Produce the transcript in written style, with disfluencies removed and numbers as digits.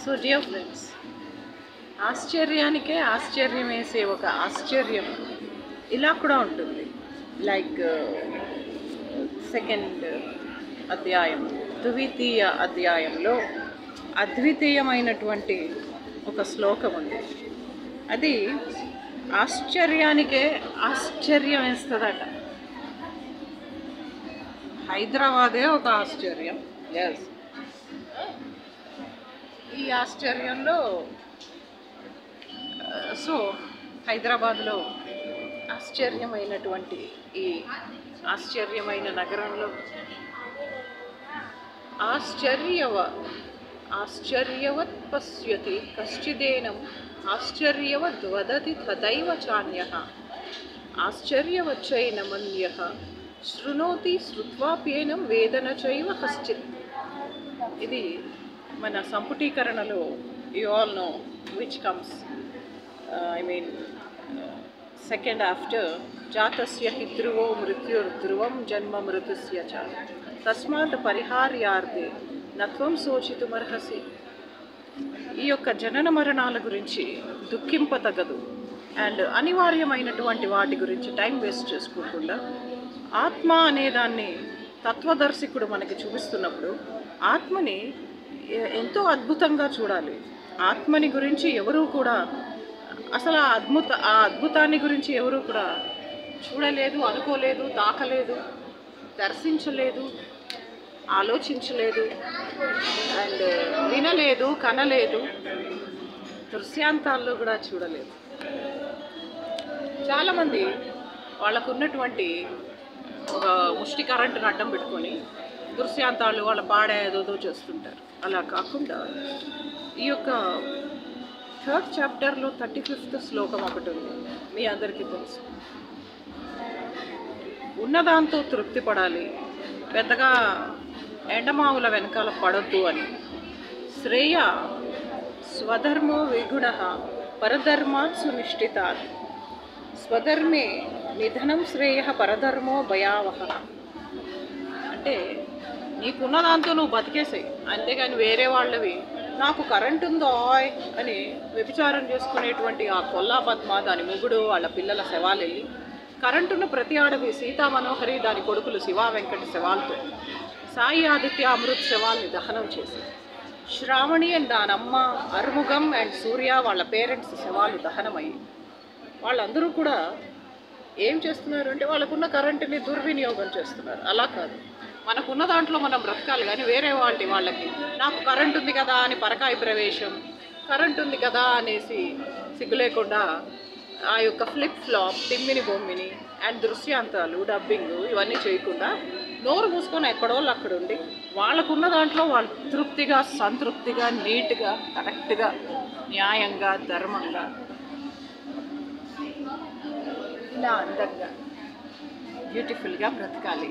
So dear friends, ఆశ్చర్యానికే ఆశ్చర్యం వేసే ఒక ఆశ్చర్యం ఇలా కూడా ఉంటుంది. లైక్ సెకండ్ అధ్యాయం, ద్వితీయ అధ్యాయంలో అద్వితీయమైనటువంటి ఒక శ్లోకం ఉంది. అది ఆశ్చర్యానికే ఆశ్చర్యం వేస్తుందట. హైదరాబాదే ఒక ఆశ్చర్యం. ఎస్, ఈ ఆశ్చర్యంలో సో హైదరాబాద్లో ఆశ్చర్యమైనటువంటి ఈ ఆశ్చర్యమైన నగరంలో ఆశ్చర్యవత్ పశ్యతి కశ్చిదేనం ఆశ్చర్యవద్ వదతి తదైవ చాన్యః ఆశ్చర్యవచ్చైనమన్యః శృణోతి శ్రుత్వాప్యేనం వేదన చైవ కశ్చిత్. ఇది మన సంపుటీకరణలో you all know which comes second after జాతస్య హి ధ్రువో మృత్యుర్ధ్రువం జన్మ మృతుస్య చ తస్మాత్ పరిహార్యార్థే నత్వం శోచితుమర్హసి. ఈ యొక్క జనన మరణాల గురించి దుఃఖింపతగదు అండ్ అనివార్యమైనటువంటి వాటి గురించి టైం వేస్ట్ చేసుకోకుండా ఆత్మ అనేదాన్ని తత్వదర్శకుడు మనకి చూపిస్తున్నప్పుడు ఆత్మని ఎంతో అద్భుతంగా చూడాలి. ఆత్మని గురించి ఎవరూ కూడా అసలు ఆ అద్భుతాన్ని గురించి ఎవరూ కూడా చూడలేదు, అనుకోలేదు, తాకలేదు, దర్శించలేదు, ఆలోచించలేదు అండ్ వినలేదు, కనలేదు, దృశ్యాంతాల్లో కూడా చూడలేదు. చాలామంది వాళ్ళకున్నటువంటి ఒక ముష్టి కరెంటును అడ్డం పెట్టుకొని దృశ్యాంతాలు వాళ్ళ పాడేదో చేస్తుంటారు. అలా కాకుండా ఈ యొక్క థర్డ్ చాప్టర్లో 35th శ్లోకం ఒకటి ఉంది, మీ అందరికీ తెలుసు. ఉన్నదాంతో తృప్తి పడాలి, పెద్దగా ఎండమావుల వెనకాల పడొద్దు అని. శ్రేయ స్వధర్మో విగుణ పరధర్మాత్ సునిష్ఠితాత్ స్వధర్మే నిధనం శ్రేయ పరధర్మో భయావహ. అంటే నీకున్న దాంతో నువ్వు బతికేసాయి, అంతేగాని వేరే వాళ్ళవి నాకు కరెంట్ ఉందో అని వ్యభిచారం చేసుకునేటువంటి ఆ కొల్లా పద్మ, దాని మొగుడు, వాళ్ళ పిల్లల శవాలు వెళ్ళి కరెంటున్న ప్రతి ఆడవి సీతా మనోహరి, దాని కొడుకులు శివా వెంకట శవాలతో, సాయి ఆదిత్య అమృత్ శవాల్ని దహనం చేసి, శ్రావణి అండ్ దానమ్మ, అర్ముగం అండ్ సూర్య వాళ్ళ పేరెంట్స్ శవాలు దహనమయ్యి వాళ్ళందరూ కూడా ఏం చేస్తున్నారు అంటే వాళ్ళకున్న కరెంటుని దుర్వినియోగం చేస్తున్నారు. అలా కాదు, మనకున్న దాంట్లో మనం బ్రతకాలి. కానీ వేరే వాళ్ళకి నాకు కరెంట్ ఉంది కదా అని పరకాయ ప్రవేశం, కరెంట్ ఉంది కదా అనేసి సిగ్గు లేకుండా ఆ యొక్క ఫ్లిప్ ఫ్లాప్, తిమ్మిని బొమ్మిని అండ్ దృశ్యాంతాలు, డబ్బింగ్ ఇవన్నీ చేయకుండా నోరు మూసుకొని ఎక్కడోళ్ళు అక్కడ ఉండి వాళ్ళకున్న దాంట్లో వాళ్ళు తృప్తిగా, సంతృప్తిగా, నీట్గా, కరెక్ట్గా, న్యాయంగా, ధర్మంగా, ఇలా అందంగా, బ్యూటిఫుల్గా బ్రతకాలి.